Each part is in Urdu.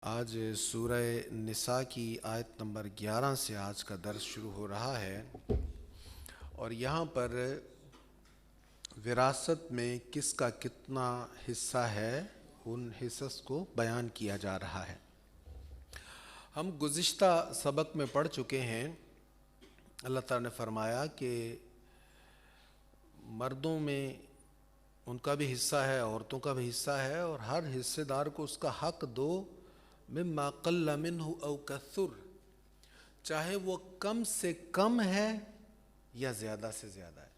آج سورہ نساء کی آیت نمبر 11 سے آج کا درس شروع ہو رہا ہے، اور یہاں پر وراثت میں کس کا کتنا حصہ ہے ان حصص کو بیان کیا جا رہا ہے۔ ہم گزشتہ سبق میں پڑھ چکے ہیں، اللہ تعالیٰ نے فرمایا کہ مردوں میں ان کا بھی حصہ ہے، عورتوں کا بھی حصہ ہے، اور ہر حصے دار کو اس کا حق دو، مما قل منہ او کثر، چاہے وہ کم سے کم ہے یا زیادہ سے زیادہ ہے،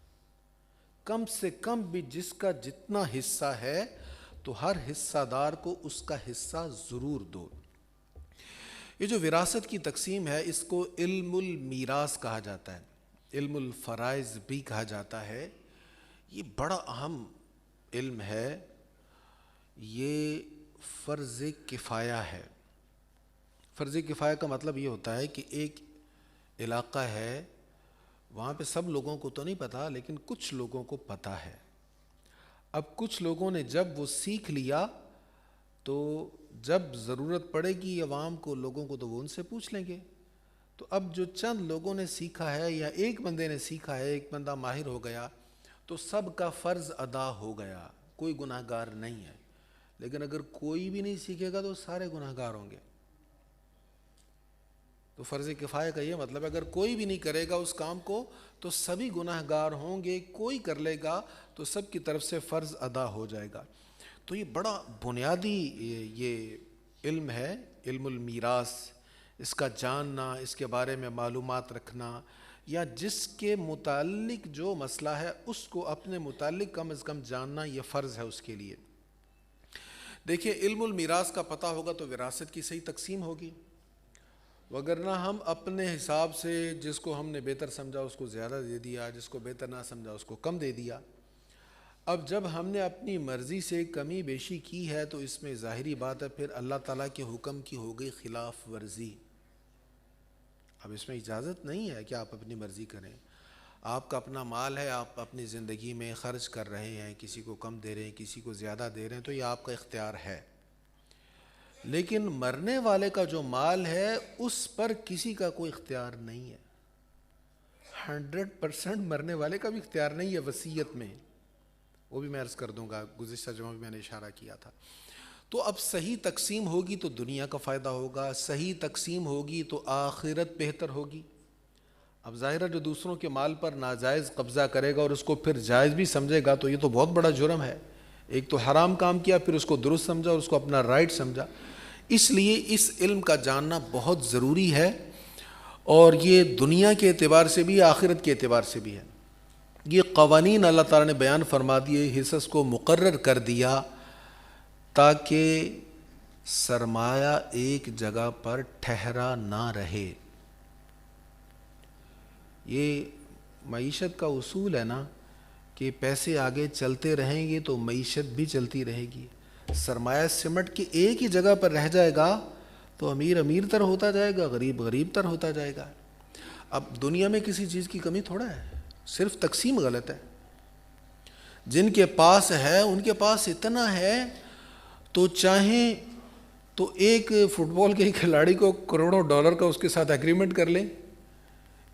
کم سے کم بھی جس کا جتنا حصہ ہے تو ہر حصہ دار کو اس کا حصہ ضرور دو۔ یہ جو وراثت کی تقسیم ہے اس کو علم المیراث کہا جاتا ہے، علم الفرائض بھی کہا جاتا ہے۔ یہ بڑا اہم علم ہے، یہ فرض کفایہ ہے۔ فرض کفایہ کا مطلب یہ ہوتا ہے کہ ایک علاقہ ہے، وہاں پہ سب لوگوں کو تو نہیں پتہ لیکن کچھ لوگوں کو پتہ ہے۔ اب کچھ لوگوں نے جب وہ سیکھ لیا تو جب ضرورت پڑے گی عوام کو، لوگوں کو، تو وہ ان سے پوچھ لیں گے۔ تو اب جو چند لوگوں نے سیکھا ہے یا ایک بندے نے سیکھا ہے، ایک بندہ ماہر ہو گیا تو سب کا فرض ادا ہو گیا، کوئی گناہ گار نہیں ہے۔ لیکن اگر کوئی بھی نہیں سیکھے گا تو سارے گناہ گار ہوں گے۔ تو فرض کفایہ کا یہ مطلب ہے اگر کوئی بھی نہیں کرے گا اس کام کو تو سبھی گناہ گار ہوں گے، کوئی کر لے گا تو سب کی طرف سے فرض ادا ہو جائے گا۔ تو یہ بڑا بنیادی یہ علم ہے، علم المیراث، اس کا جاننا، اس کے بارے میں معلومات رکھنا، یا جس کے متعلق جو مسئلہ ہے اس کو اپنے متعلق کم از کم جاننا، یہ فرض ہے اس کے لیے۔ دیکھیں، علم المیراث کا پتہ ہوگا تو وراثت کی صحیح تقسیم ہوگی، وگرنہ ہم اپنے حساب سے جس کو ہم نے بہتر سمجھا اس کو زیادہ دے دیا، جس کو بہتر نہ سمجھا اس کو کم دے دیا۔ اب جب ہم نے اپنی مرضی سے کمی بیشی کی ہے تو اس میں ظاہری بات ہے پھر اللہ تعالیٰ کے حکم کی ہو گئی خلاف ورزی۔ اب اس میں اجازت نہیں ہے کہ آپ اپنی مرضی کریں۔ آپ کا اپنا مال ہے، آپ اپنی زندگی میں خرچ کر رہے ہیں، کسی کو کم دے رہے ہیں، کسی کو زیادہ دے رہے ہیں، تو یہ آپ کا اختیار ہے۔ لیکن مرنے والے کا جو مال ہے اس پر کسی کا کوئی اختیار نہیں ہے، 100% مرنے والے کا بھی اختیار نہیں ہے وصیت میں، وہ بھی میں عرض کر دوں گا، گزشتہ جمعہ میں نے اشارہ کیا تھا۔ تو اب صحیح تقسیم ہوگی تو دنیا کا فائدہ ہوگا، صحیح تقسیم ہوگی تو آخرت بہتر ہوگی۔ اب ظاہر ہے جو دوسروں کے مال پر ناجائز قبضہ کرے گا اور اس کو پھر جائز بھی سمجھے گا تو یہ تو بہت بڑا جرم ہے۔ ایک تو حرام کام کیا، پھر اس کو درست سمجھا اور اس کو اپنا رائٹ سمجھا۔ اس لیے اس علم کا جاننا بہت ضروری ہے، اور یہ دنیا کے اعتبار سے بھی، آخرت کے اعتبار سے بھی ہے۔ یہ قوانین اللہ تعالیٰ نے بیان فرما دیے، حصص کو مقرر کر دیا تاکہ سرمایہ ایک جگہ پر ٹھہرا نہ رہے۔ یہ معیشت کا اصول ہے نا کہ پیسے آگے چلتے رہیں گے تو معیشت بھی چلتی رہے گی۔ سرمایہ سمٹ کے ایک ہی جگہ پر رہ جائے گا تو امیر امیر تر ہوتا جائے گا، غریب غریب تر ہوتا جائے گا۔ اب دنیا میں کسی چیز کی کمی تھوڑا ہے، صرف تقسیم غلط ہے۔ جن کے پاس ہے ان کے پاس اتنا ہے تو چاہیں تو ایک فٹ بال کے کھلاڑی کو کروڑوں ڈالر کا اس کے ساتھ ایگریمنٹ کر لیں،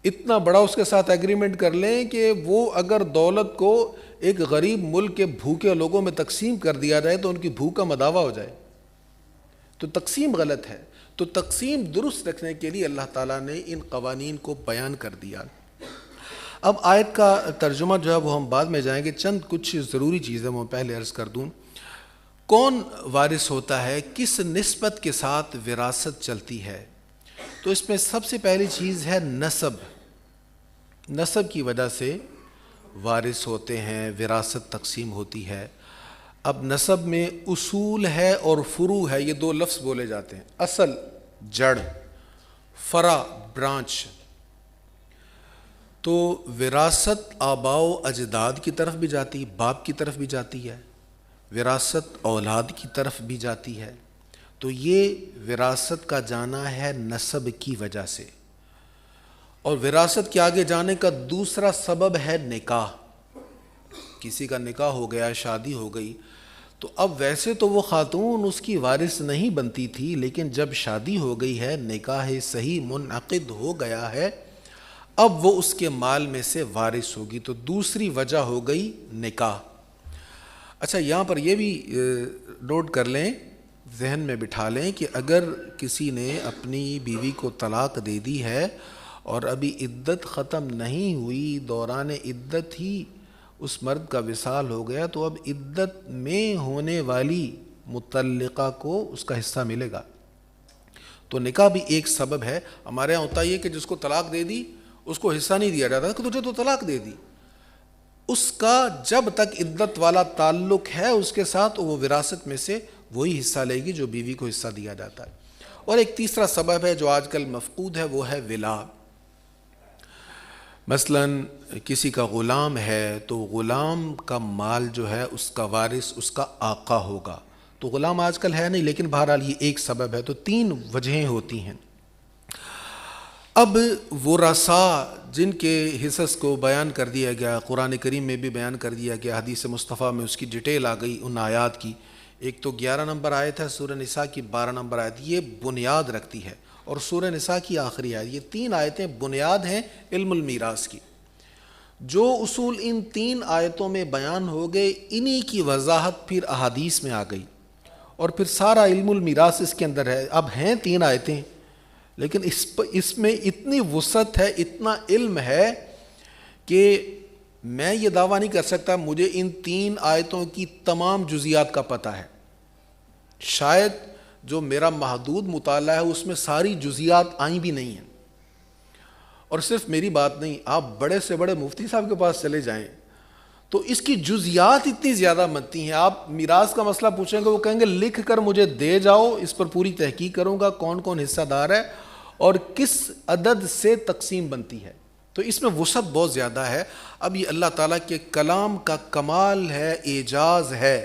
اتنا بڑا اس کے ساتھ ایگریمنٹ کر لیں کہ وہ اگر دولت کو ایک غریب ملک کے بھوکے لوگوں میں تقسیم کر دیا جائے تو ان کی بھوک کا مداوع ہو جائے۔ تو تقسیم غلط ہے۔ تو تقسیم درست رکھنے کے لیے اللہ تعالیٰ نے ان قوانین کو بیان کر دیا۔ اب آیت کا ترجمہ جو ہے وہ ہم بعد میں جائیں گے، چند کچھ ضروری چیزیں میں پہلے عرض کر دوں۔ کون وارث ہوتا ہے، کس نسبت کے ساتھ وراثت چلتی ہے؟ تو اس میں سب سے پہلی چیز ہے نسب۔ نسب کی وجہ سے وارث ہوتے ہیں، وراثت تقسیم ہوتی ہے۔ اب نسب میں اصول ہے اور فروع ہے، یہ دو لفظ بولے جاتے ہیں، اصل جڑ، فرع برانچ۔ تو وراثت آباء و اجداد کی طرف بھی جاتی، باپ کی طرف بھی جاتی ہے، وراثت اولاد کی طرف بھی جاتی ہے۔ تو یہ وراثت کا جانا ہے نسب کی وجہ سے۔ اور وراثت کے آگے جانے کا دوسرا سبب ہے نکاح۔ کسی کا نکاح ہو گیا، شادی ہو گئی، تو اب ویسے تو وہ خاتون اس کی وارث نہیں بنتی تھی، لیکن جب شادی ہو گئی ہے، نکاح صحیح منعقد ہو گیا ہے، اب وہ اس کے مال میں سے وارث ہوگی۔ تو دوسری وجہ ہو گئی نکاح۔ اچھا، یہاں پر یہ بھی نوٹ کر لیں، ذہن میں بٹھا لیں کہ اگر کسی نے اپنی بیوی کو طلاق دے دی ہے اور ابھی عدت ختم نہیں ہوئی، دوران عدت ہی اس مرد کا وصال ہو گیا، تو اب عدت میں ہونے والی مطلقہ کو اس کا حصہ ملے گا۔ تو نکاح بھی ایک سبب ہے۔ ہمارے یہاں ہوتا یہ کہ جس کو طلاق دے دی اس کو حصہ نہیں دیا جاتا کہ تجھے تو طلاق دے دی، اس کا جب تک عدت والا تعلق ہے اس کے ساتھ، وہ وراثت میں سے وہی حصہ لے گی جو بیوی کو حصہ دیا جاتا ہے۔ اور ایک تیسرا سبب ہے جو آج کل مفقود ہے، وہ ہے ولا۔ مثلا کسی کا غلام ہے تو غلام کا مال جو ہے اس کا وارث اس کا آقا ہوگا۔ تو غلام آج کل ہے نہیں، لیکن بہرحال یہ ایک سبب ہے۔ تو تین وجہیں ہوتی ہیں۔ اب ورثاء جن کے حصص کو بیان کر دیا گیا، قرآن کریم میں بھی بیان کر دیا گیا، حدیث مصطفیٰ میں اس کی ڈیٹیل آ گئی ان آیات کی۔ ایک تو 11 نمبر آیت ہے سورہ نساء کی، 12 نمبر آیت، یہ بنیاد رکھتی ہے، اور سورہ نساء کی آخری آیت، یہ تین آیتیں بنیاد ہیں علم المیراث کی۔ جو اصول ان تین آیتوں میں بیان ہو گئے، انہی کی وضاحت پھر احادیث میں آ گئی، اور پھر سارا علم المیراث اس کے اندر ہے۔ اب ہیں تین آیتیں، لیکن اس میں اتنی وسعت ہے، اتنا علم ہے کہ میں یہ دعویٰ نہیں کر سکتا مجھے ان تین آیتوں کی تمام جزیات کا پتہ ہے۔ شاید جو میرا محدود مطالعہ ہے اس میں ساری جزیات آئیں بھی نہیں ہیں۔ اور صرف میری بات نہیں، آپ بڑے سے بڑے مفتی صاحب کے پاس چلے جائیں تو اس کی جزیات اتنی زیادہ بنتی ہیں۔ آپ میراث کا مسئلہ پوچھیں گے، وہ کہیں گے لکھ کر مجھے دے جاؤ، اس پر پوری تحقیق کروں گا، کون کون حصہ دار ہے اور کس عدد سے تقسیم بنتی ہے۔ تو اس میں وسعت بہت زیادہ ہے۔ اب یہ اللہ تعالیٰ کے کلام کا کمال ہے، اعجاز ہے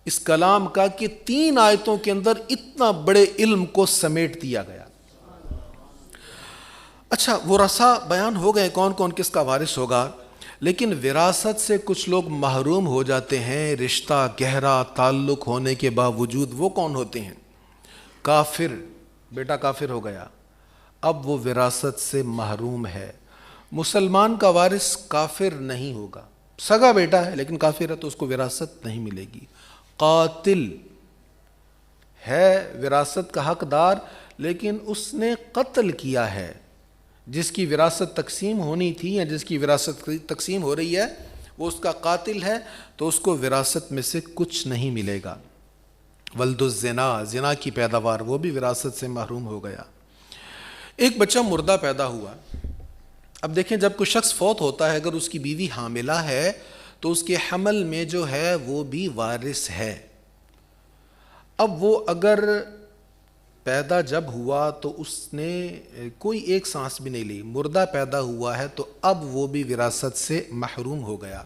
اس کلام کا کہ تین آیتوں کے اندر اتنا بڑے علم کو سمیٹ دیا گیا۔ اچھا، ورثاء بیان ہو گئے کون کون کس کا وارث ہوگا، لیکن وراثت سے کچھ لوگ محروم ہو جاتے ہیں رشتہ گہرا تعلق ہونے کے باوجود۔ وہ کون ہوتے ہیں؟ کافر، بیٹا کافر ہو گیا، اب وہ وراثت سے محروم ہے۔ مسلمان کا وارث کافر نہیں ہوگا، سگا بیٹا ہے لیکن کافر ہے تو اس کو وراثت نہیں ملے گی۔ قاتل ہے وراثت کا حقدار، لیکن اس نے قتل کیا ہے، جس کی وراثت تقسیم ہونی تھی یا جس کی وراثت تقسیم ہو رہی ہے وہ اس کا قاتل ہے، تو اس کو وراثت میں سے کچھ نہیں ملے گا۔ ولد الزنا، زنا کی پیداوار، وہ بھی وراثت سے محروم ہو گیا۔ ایک بچہ مردہ پیدا ہوا، اب دیکھیں جب کوئی شخص فوت ہوتا ہے اگر اس کی بیوی حاملہ ہے تو اس کے حمل میں جو ہے وہ بھی وارث ہے۔ اب وہ اگر پیدا جب ہوا تو اس نے کوئی ایک سانس بھی نہیں لی، مردہ پیدا ہوا ہے، تو اب وہ بھی وراثت سے محروم ہو گیا۔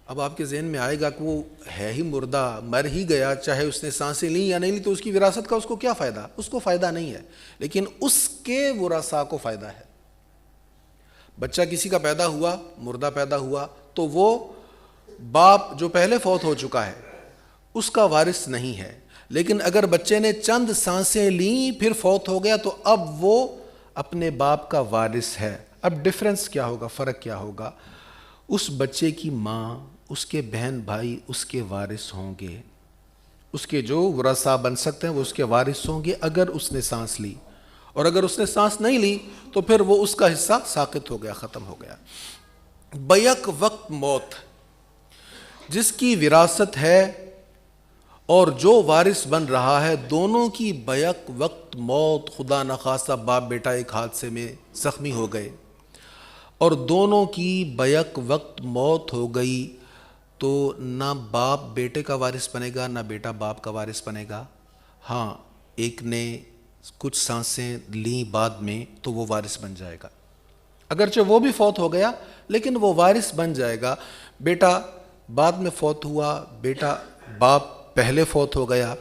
اب آپ کے ذہن میں آئے گا کہ وہ ہے ہی مردہ، مر ہی گیا، چاہے اس نے سانسیں لیں یا نہیں لی، تو اس کی وراثت کا اس کو کیا فائدہ؟ اس کو فائدہ نہیں ہے، لیکن اس کے ورثاء کو فائدہ ہے۔ بچہ کسی کا پیدا ہوا، مردہ پیدا ہوا، تو وہ باپ جو پہلے فوت ہو چکا ہے اس کا وارث نہیں ہے، لیکن اگر بچے نے چند سانسیں لیں پھر فوت ہو گیا تو اب وہ اپنے باپ کا وارث ہے۔ اب ڈفرنس کیا ہوگا، فرق کیا ہوگا؟ اس بچے کی ماں، اس کے بہن بھائی اس کے وارث ہوں گے، اس کے جو ورثاء بن سکتے ہیں وہ اس کے وارث ہوں گے اگر اس نے سانس لی، اور اگر اس نے سانس نہیں لی تو پھر وہ اس کا حصہ ساقط ہو گیا، ختم ہو گیا۔ بیک وقت موت، جس کی وراثت ہے اور جو وارث بن رہا ہے، دونوں کی بیک وقت موت، خدا نخواستہ باپ بیٹا ایک حادثے میں زخمی ہو گئے اور دونوں کی بیک وقت موت ہو گئی، تو نہ باپ بیٹے کا وارث بنے گا نہ بیٹا باپ کا وارث بنے گا۔ ہاں، ایک نے کچھ سانسیں لیں بعد میں تو وہ وارث بن جائے گا، اگرچہ وہ بھی فوت ہو گیا لیکن وہ وارث بن جائے گا۔ بیٹا بعد میں فوت ہوا، بیٹا باپ پہلے فوت ہو گیا،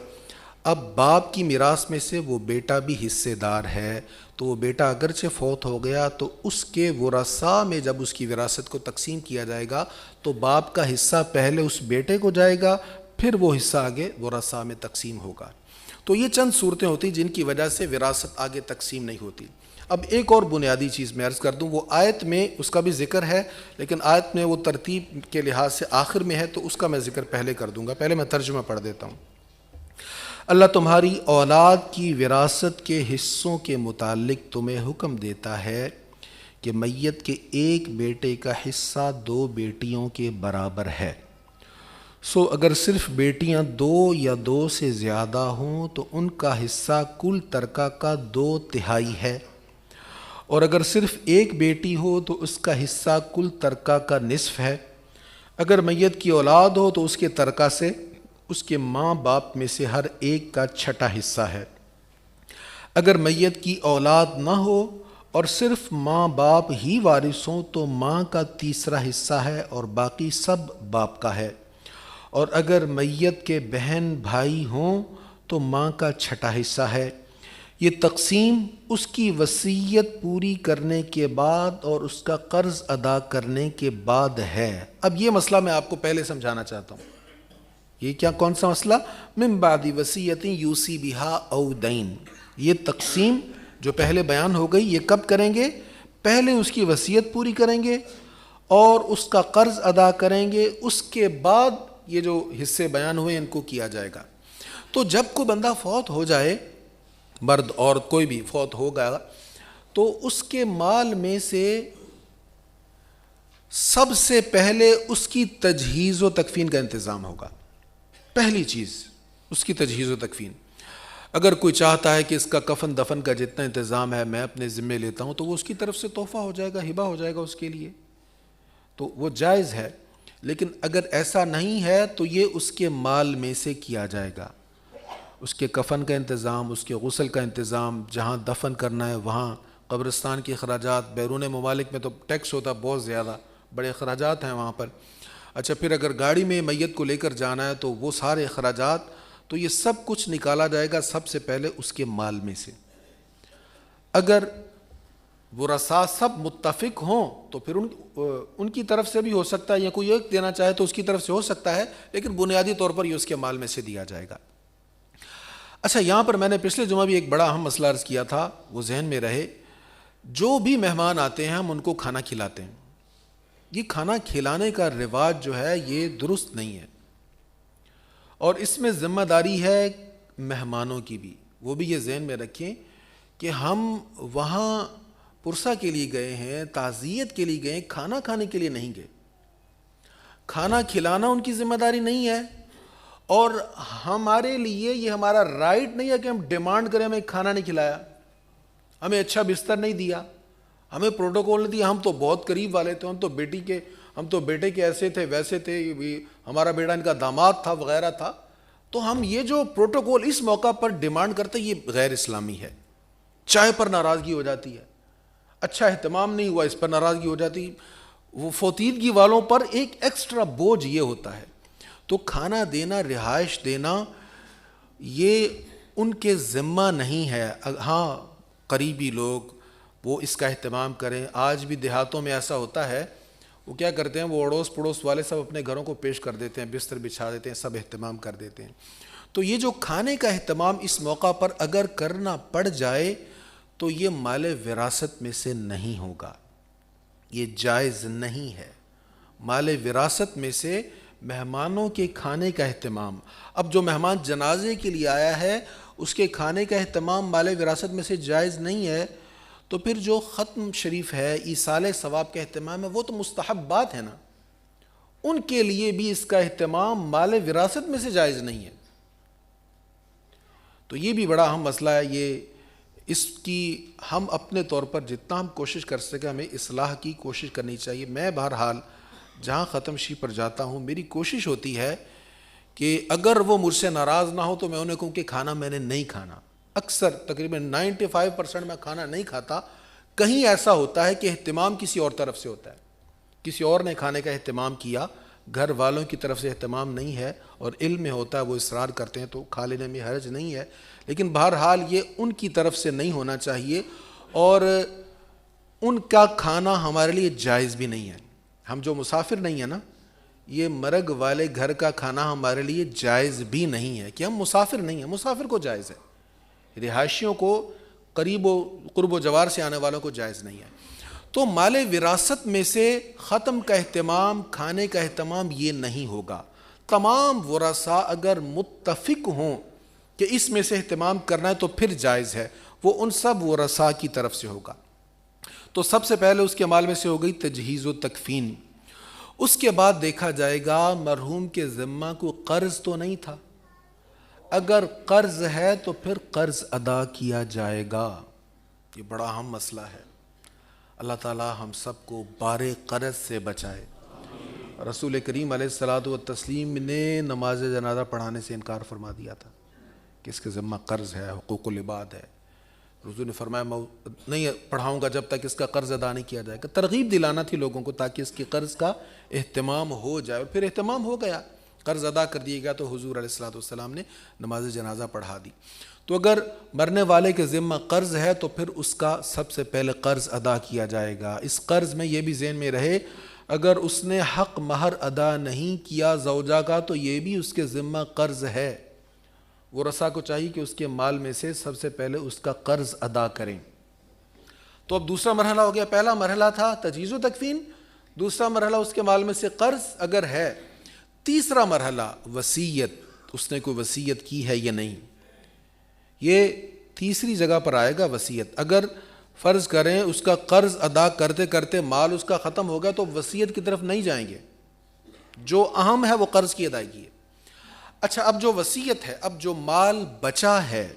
اب باپ کی میراث میں سے وہ بیٹا بھی حصے دار ہے، تو وہ بیٹا اگرچہ فوت ہو گیا تو اس کے ورثاء میں جب اس کی وراثت کو تقسیم کیا جائے گا تو باپ کا حصہ پہلے اس بیٹے کو جائے گا، پھر وہ حصہ آگے ورثاء میں تقسیم ہوگا۔ تو یہ چند صورتیں ہوتی جن کی وجہ سے وراثت آگے تقسیم نہیں ہوتی۔ اب ایک اور بنیادی چیز میں عرض کر دوں، وہ آیت میں اس کا بھی ذکر ہے، لیکن آیت میں وہ ترتیب کے لحاظ سے آخر میں ہے، تو اس کا میں ذکر پہلے کر دوں گا۔ پہلے میں ترجمہ پڑھ دیتا ہوں۔ اللہ تمہاری اولاد کی وراثت کے حصوں کے متعلق تمہیں حکم دیتا ہے کہ میت کے ایک بیٹے کا حصہ 2 بیٹیوں کے برابر ہے۔ اگر صرف بیٹیاں 2 یا 2 سے زیادہ ہوں تو ان کا حصہ کل ترکہ کا 2/3 ہے، اور اگر صرف ایک بیٹی ہو تو اس کا حصہ کل ترکہ کا نصف ہے۔ اگر میت کی اولاد ہو تو اس کے ترکہ سے اس کے ماں باپ میں سے ہر ایک کا 6واں حصہ ہے۔ اگر میت کی اولاد نہ ہو اور صرف ماں باپ ہی وارث ہوں تو ماں کا 3واں حصہ ہے اور باقی سب باپ کا ہے۔ اور اگر میت کے بہن بھائی ہوں تو ماں کا 6واں حصہ ہے۔ یہ تقسیم اس کی وصیت پوری کرنے کے بعد اور اس کا قرض ادا کرنے کے بعد ہے۔ اب یہ مسئلہ میں آپ کو پہلے سمجھانا چاہتا ہوں۔ یہ کون سا مسئلہ؟ من بعد وصیت یوصی بہا او دین۔ یہ تقسیم جو پہلے بیان ہو گئی، یہ کب کریں گے؟ پہلے اس کی وصیت پوری کریں گے اور اس کا قرض ادا کریں گے، اس کے بعد یہ جو حصے بیان ہوئے ان کو کیا جائے گا۔ تو جب کوئی بندہ فوت ہو جائے، مرد عورت کوئی بھی فوت ہوگا، تو اس کے مال میں سے سب سے پہلے اس کی تجہیز و تکفین کا انتظام ہوگا۔ پہلی چیز اس کی تجہیز و تکفین۔ اگر کوئی چاہتا ہے کہ اس کا کفن دفن کا جتنا انتظام ہے میں اپنے ذمے لیتا ہوں، تو وہ اس کی طرف سے تحفہ ہو جائے گا، ہبہ ہو جائے گا اس کے لیے، تو وہ جائز ہے۔ لیکن اگر ایسا نہیں ہے تو یہ اس کے مال میں سے کیا جائے گا۔ اس کے کفن کا انتظام، اس کے غسل کا انتظام، جہاں دفن کرنا ہے وہاں، قبرستان کے اخراجات، بیرون ممالک میں تو ٹیکس ہوتا بہت زیادہ، بڑے اخراجات ہیں وہاں پر۔ اچھا، پھر اگر گاڑی میں میت کو لے کر جانا ہے تو وہ سارے اخراجات، تو یہ سب کچھ نکالا جائے گا سب سے پہلے اس کے مال میں سے۔ اگر ورثاء سب متفق ہوں تو پھر ان کی طرف سے بھی ہو سکتا ہے، یا کوئی ایک دینا چاہے تو اس کی طرف سے ہو سکتا ہے، لیکن بنیادی طور پر یہ اس کے مال میں سے دیا جائے گا۔ اچھا، یہاں پر میں نے پچھلے جمعہ بھی ایک بڑا اہم مسئلہ عرض کیا تھا، وہ ذہن میں رہے۔ جو بھی مہمان آتے ہیں ہم ان کو کھانا کھلاتے ہیں، یہ کھانا کھلانے کا رواج جو ہے یہ درست نہیں ہے، اور اس میں ذمہ داری ہے مہمانوں کی بھی۔ وہ بھی یہ ذہن میں رکھیں کہ ہم وہاں پرسہ کے لیے گئے ہیں، تعزیت کے لیے گئے ہیں، کھانا کھانے کے لیے نہیں گئے۔ کھانا کھلانا ان کی ذمہ داری نہیں ہے، اور ہمارے لیے یہ ہمارا رائٹ نہیں ہے کہ ہم ڈیمانڈ کریں ہمیں کھانا نہیں کھلایا، ہمیں اچھا بستر نہیں دیا، ہمیں پروٹوکول نہیں دیا، ہم تو بہت قریب والے تھے، ہم تو بیٹے کے ایسے تھے ویسے تھے، ہمارا بیٹا ان کا داماد تھا وغیرہ تھا۔ تو ہم یہ جو پروٹوکول اس موقع پر ڈیمانڈ کرتے یہ غیر اسلامی ہے۔ چائے پر ناراضگی ہو جاتی ہے، اچھا اہتمام نہیں ہوا اس پر ناراضگی ہو جاتی۔ وہ فوتیدگی والوں پر ایک ایکسٹرا بوجھ یہ ہوتا ہے۔ تو کھانا دینا، رہائش دینا، یہ ان کے ذمہ نہیں ہے۔ ہاں، قریبی لوگ وہ اس کا اہتمام کریں۔ آج بھی دیہاتوں میں ایسا ہوتا ہے، وہ کیا کرتے ہیں، وہ اڑوس پڑوس والے سب اپنے گھروں کو پیش کر دیتے ہیں، بستر بچھا دیتے ہیں، سب اہتمام کر دیتے ہیں۔ تو یہ جو کھانے کا اہتمام اس موقع پر اگر کرنا پڑ جائے تو یہ مال وراثت میں سے نہیں ہوگا، یہ جائز نہیں ہے۔ مال وراثت میں سے مہمانوں کے کھانے کا اہتمام، اب جو مہمان جنازے کے لیے آیا ہے اس کے کھانے کا اہتمام مال وراثت میں سے جائز نہیں ہے، تو پھر جو ختم شریف ہے، ایصال ثواب کا اہتمام ہے، وہ تو مستحبات ہے نا، ان کے لیے بھی اس کا اہتمام مال وراثت میں سے جائز نہیں ہے۔ تو یہ بھی بڑا اہم مسئلہ ہے۔ یہ اس کی ہم اپنے طور پر جتنا ہم کوشش کر سکیں ہمیں اصلاح کی کوشش کرنی چاہیے۔ میں بہرحال جہاں ختم شریف پر جاتا ہوں میری کوشش ہوتی ہے کہ اگر وہ مجھ سے ناراض نہ ہو تو میں انہیں کہوں کہ کھانا میں نے نہیں کھانا۔ اکثر تقریباً 95% میں کھانا نہیں کھاتا۔ کہیں ایسا ہوتا ہے کہ اہتمام کسی اور طرف سے ہوتا ہے، کسی اور نے کھانے کا اہتمام کیا، گھر والوں کی طرف سے اہتمام نہیں ہے، اور علم میں ہوتا ہے وہ اصرار کرتے ہیں تو کھا لینے میں حرج نہیں ہے۔ لیکن بہرحال یہ ان کی طرف سے نہیں ہونا چاہیے، اور ان کا کھانا ہمارے لیے جائز بھی نہیں ہے۔ ہم جو مسافر نہیں ہیں نا، یہ مرگ والے گھر کا کھانا ہمارے لیے جائز بھی نہیں ہے کہ ہم مسافر نہیں ہیں. مسافر کو جائز ہے, رہائشیوں کو, قرب و جوار سے آنے والوں کو جائز نہیں ہے. تو مال وراثت میں سے ختم کا اہتمام, کھانے کا اہتمام یہ نہیں ہوگا. تمام ورثاء اگر متفق ہوں کہ اس میں سے اہتمام کرنا ہے تو پھر جائز ہے, وہ ان سب ورثاء کی طرف سے ہوگا. تو سب سے پہلے اس کے مال میں سے ہو گئی تجہیز و تکفین. اس کے بعد دیکھا جائے گا مرحوم کے ذمہ کو قرض تو نہیں تھا, اگر قرض ہے تو پھر قرض ادا کیا جائے گا. یہ بڑا اہم مسئلہ ہے. اللہ تعالی ہم سب کو بار قرض سے بچائے. رسول کریم علیہ الصلاۃ والتسلیم نے نماز جنازہ پڑھانے سے انکار فرما دیا تھا کہ اس کے ذمہ قرض ہے, حقوق العباد ہے. حضور نے فرمایا میں نہیں پڑھاؤں گا جب تک اس کا قرض ادا نہیں کیا جائے گا. ترغیب دلانا تھی لوگوں کو تاکہ اس کے قرض کا اہتمام ہو جائے, اور پھر اہتمام ہو گیا, قرض ادا کر دیے گا. تو حضور علیہ الصلاۃ والسلام نے نماز جنازہ پڑھا دی. تو اگر مرنے والے کے ذمہ قرض ہے تو پھر اس کا سب سے پہلے قرض ادا کیا جائے گا. اس قرض میں یہ بھی ذہن میں رہے, اگر اس نے حق مہر ادا نہیں کیا زوجہ کا تو یہ بھی اس کے ذمہ قرض ہے. ورثاء کو چاہیے کہ اس کے مال میں سے سب سے پہلے اس کا قرض ادا کریں. تو اب دوسرا مرحلہ ہو گیا. پہلا مرحلہ تھا تجہیز و تکفین, دوسرا مرحلہ اس کے مال میں سے قرض اگر ہے. تیسرا مرحلہ وصیت, اس نے کوئی وصیت کی ہے یا نہیں. یہ تیسری جگہ پر آئے گا وصیت. اگر فرض کریں اس کا قرض ادا کرتے کرتے مال اس کا ختم ہو گیا تو وصیت کی طرف نہیں جائیں گے, جو اہم ہے وہ قرض کی ادائیگی ہے. اچھا, اب جو وصیت ہے, اب جو مال بچا ہے,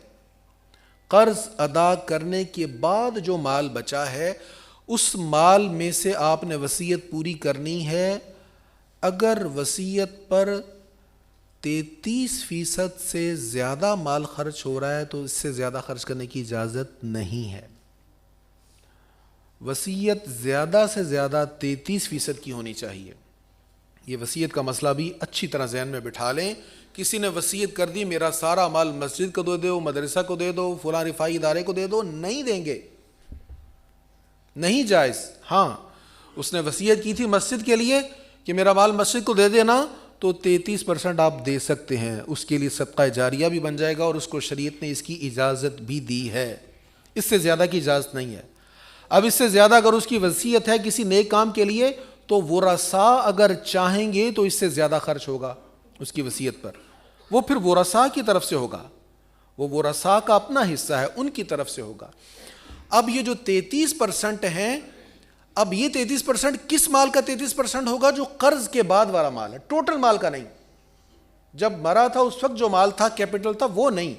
قرض ادا کرنے کے بعد جو مال بچا ہے, اس مال میں سے آپ نے وصیت پوری کرنی ہے. اگر وصیت پر 33% سے زیادہ مال خرچ ہو رہا ہے تو اس سے زیادہ خرچ کرنے کی اجازت نہیں ہے. وصیت زیادہ سے زیادہ 33% کی ہونی چاہیے. یہ وصیت کا مسئلہ بھی اچھی طرح ذہن میں بٹھا لیں. کسی نے وصیت کر دی میرا سارا مال مسجد کو دے دو, مدرسہ کو دے دو, فلاں رفاعی ادارے کو دے دو, نہیں دیں گے, نہیں جائز. ہاں, اس نے وصیت کی تھی مسجد کے لیے کہ میرا مال مسجد کو دے دینا, تو 33% آپ دے سکتے ہیں. اس کے لیے صدقہ جاریہ بھی بن جائے گا اور اس کو شریعت نے اس کی اجازت بھی دی ہے. اس سے زیادہ کی اجازت نہیں ہے. اب اس سے زیادہ اگر اس کی وصیت ہے کسی نیک کام کے لیے تو ورثاء اگر چاہیں گے تو اس سے زیادہ خرچ ہوگا اس کی وصیت پر, وہ پھر ورثاء کی طرف سے ہوگا, وہ ورثاء کا اپنا حصہ ہے, ان کی طرف سے ہوگا. اب یہ جو 33% ہیں, اب یہ 33% کس مال کا 33% ہوگا؟ جو قرض کے بعد والا مال ہے, ٹوٹل مال کا نہیں. جب مرا تھا اس وقت جو مال تھا, کیپٹل تھا, وہ نہیں.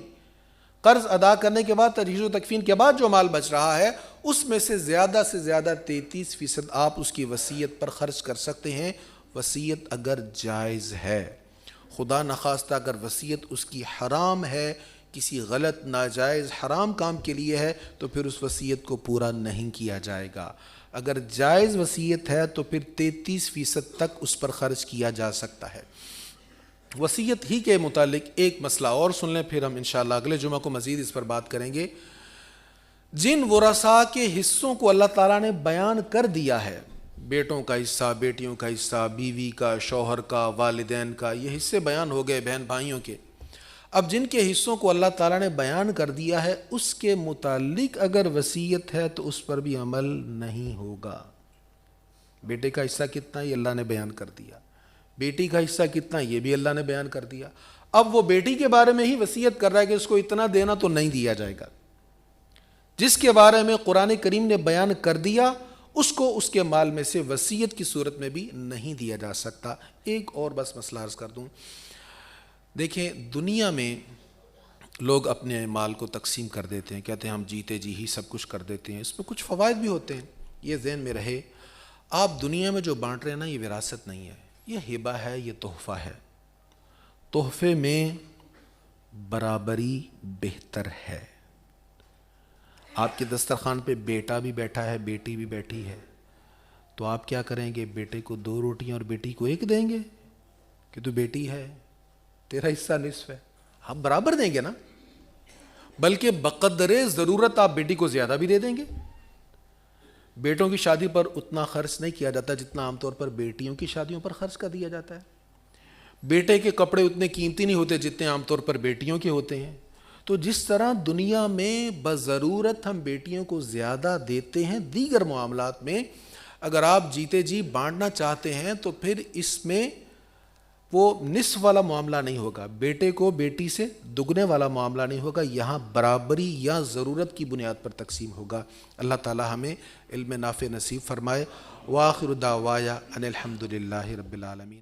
قرض ادا کرنے کے بعد, تجہیز و تکفین کے بعد جو مال بچ رہا ہے, اس میں سے زیادہ 33% آپ اس کی وصیت پر خرچ کر سکتے ہیں, وصیت اگر جائز ہے. خدا نخواستہ اگر وصیت اس کی حرام ہے, کسی غلط ناجائز حرام کام کے لیے ہے, تو پھر اس وصیت کو پورا نہیں کیا جائے گا. اگر جائز وصیت ہے تو پھر 33% تک اس پر خرچ کیا جا سکتا ہے. وصیت ہی کے متعلق ایک مسئلہ اور سن لیں, پھر ہم انشاءاللہ اگلے جمعہ کو مزید اس پر بات کریں گے. جن ورثاء کے حصوں کو اللہ تعالیٰ نے بیان کر دیا ہے, بیٹوں کا حصہ, بیٹیوں کا حصہ, بیوی کا, شوہر کا, والدین کا, یہ حصے بیان ہو گئے بہن بھائیوں کے. اب جن کے حصوں کو اللہ تعالیٰ نے بیان کر دیا ہے, اس کے متعلق اگر وصیت ہے تو اس پر بھی عمل نہیں ہوگا. بیٹے کا حصہ کتنا یہ اللہ نے بیان کر دیا, بیٹی کا حصہ کتنا یہ بھی اللہ نے بیان کر دیا. اب وہ بیٹی کے بارے میں ہی وصیت کر رہا ہے کہ اس کو اتنا دینا تو نہیں دیا جائے گا. جس کے بارے میں قرآن کریم نے بیان کر دیا اس کو اس کے مال میں سے وصیت کی صورت میں بھی نہیں دیا جا سکتا. ایک اور بس مسئلہ عرض کر دوں. دیکھیں, دنیا میں لوگ اپنے مال کو تقسیم کر دیتے ہیں, کہتے ہیں ہم جیتے جی ہی سب کچھ کر دیتے ہیں, اس میں کچھ فوائد بھی ہوتے ہیں. یہ ذہن میں رہے, آپ دنیا میں جو بانٹ رہے ہیں نا, یہ وراثت نہیں ہے, یہ ہبہ ہے, یہ تحفہ ہے. تحفے میں برابری بہتر ہے. آپ کے دسترخوان پہ بیٹا بھی بیٹھا ہے, بیٹی بھی بیٹھی ہے, تو آپ کیا کریں گے؟ بیٹے کو 2 روٹیاں اور بیٹی کو 1 دیں گے کہ تو بیٹی ہے, تیرا حصہ نصف ہے. آپ برابر دیں گے نا, بلکہ بقدر ضرورت آپ بیٹی کو زیادہ بھی دے دیں گے. بیٹوں کی شادی پر اتنا خرچ نہیں کیا جاتا جتنا عام طور پر بیٹیوں کی شادیوں پر خرچ کر دیا جاتا ہے. بیٹے کے کپڑے اتنے قیمتی نہیں ہوتے جتنے عام طور پر بیٹیوں کے ہوتے ہیں. تو جس طرح دنیا میں بضرورت ہم بیٹیوں کو زیادہ دیتے ہیں، دیگر معاملات میں اگر آپ جیتے جی بانٹنا چاہتے ہیں تو پھر اس میں وہ نصف والا معاملہ نہیں ہوگا، بیٹے کو بیٹی سے دگنے والا معاملہ نہیں ہوگا، یہاں برابری یا ضرورت کی بنیاد پر تقسیم ہوگا. اللہ تعالی ہمیں علم نافع نصیب فرمائے. وآخر دعوایا ان الحمد للہ رب العالمین.